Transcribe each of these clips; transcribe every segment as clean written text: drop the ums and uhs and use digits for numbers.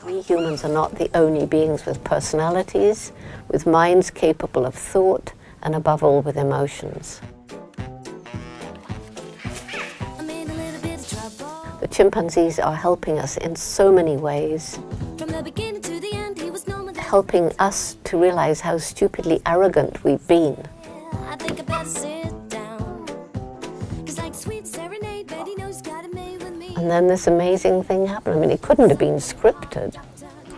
We humans are not the only beings with personalities, with minds capable of thought, and above all with emotions. The chimpanzees are helping us in so many ways, helping us to realize how stupidly arrogant we've been. And then this amazing thing happened. I mean, it couldn't have been scripted.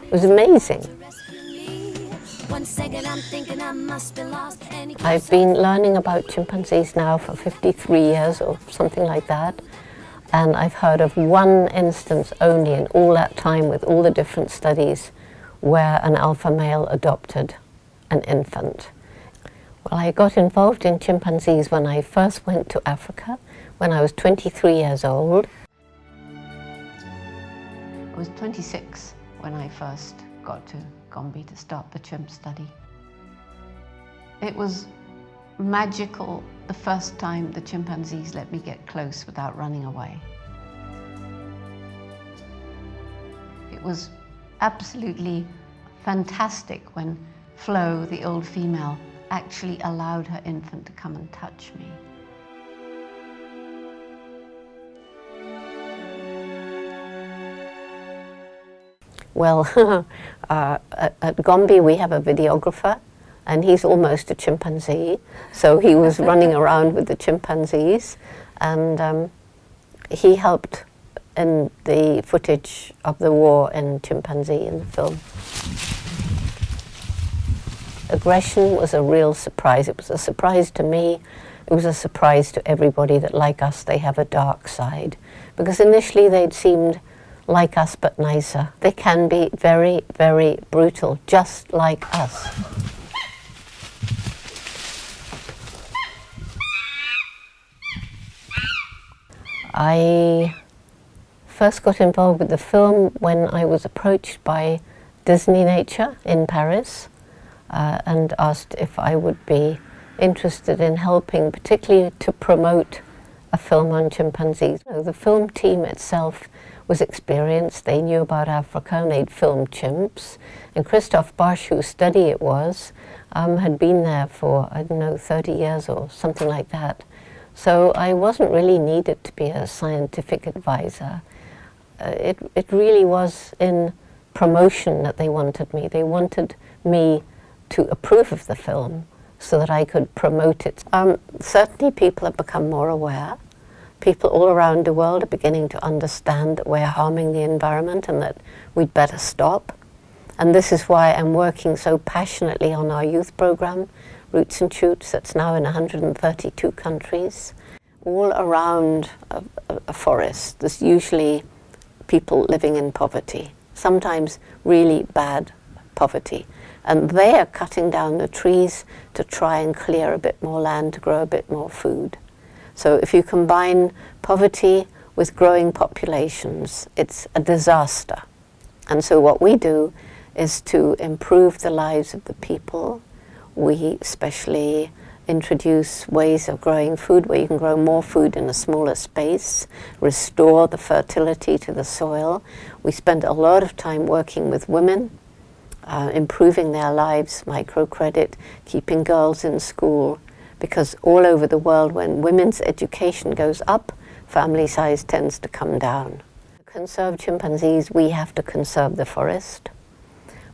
It was amazing. I've been learning about chimpanzees now for 53 years or something like that. And I've heard of one instance only in all that time with all the different studies where an alpha male adopted an infant. Well, I got involved in chimpanzees when I first went to Africa, when I was 23 years old. I was 26 when I first got to Gombe to start the chimp study. It was magical the first time the chimpanzees let me get close without running away. It was absolutely fantastic when Flo, the old female, actually allowed her infant to come and touch me. Well, at Gombe we have a videographer, and he's almost a chimpanzee, so he was running around with the chimpanzees, and he helped in the footage of the war in chimpanzee in the film. Aggression was a real surprise. It was a surprise to me. It was a surprise to everybody that, like us, they have a dark side, because initially they'd seemed like us but nicer. They can be very, very brutal, just like us. I first got involved with the film when I was approached by Disney Nature in Paris and asked if I would be interested in helping, particularly to promote a film on chimpanzees. The film team itself was experienced. They knew about Africa and they'd filmed chimps. And Christophe Barche, whose study it was, had been there for, I don't know, 30 years or something like that. So I wasn't really needed to be a scientific advisor. It really was in promotion that they wanted me. They wanted me to approve of the film so that I could promote it. Certainly people have become more aware. People all around the world are beginning to understand that we're harming the environment and that we'd better stop. And this is why I'm working so passionately on our youth program, Roots and Shoots, that's now in 132 countries. All around a forest, there's usually people living in poverty, sometimes really bad poverty. And they are cutting down the trees to try and clear a bit more land to grow a bit more food. So if you combine poverty with growing populations, it's a disaster. And so what we do is to improve the lives of the people. We especially introduce ways of growing food where you can grow more food in a smaller space, restore the fertility to the soil. We spend a lot of time working with women, improving their lives, microcredit, keeping girls in school, because all over the world when women's education goes up, family size tends to come down. To conserve chimpanzees, we have to conserve the forest.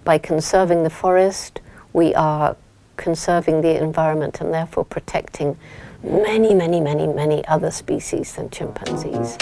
By conserving the forest, we are conserving the environment and therefore protecting many, many, many, many other species than chimpanzees.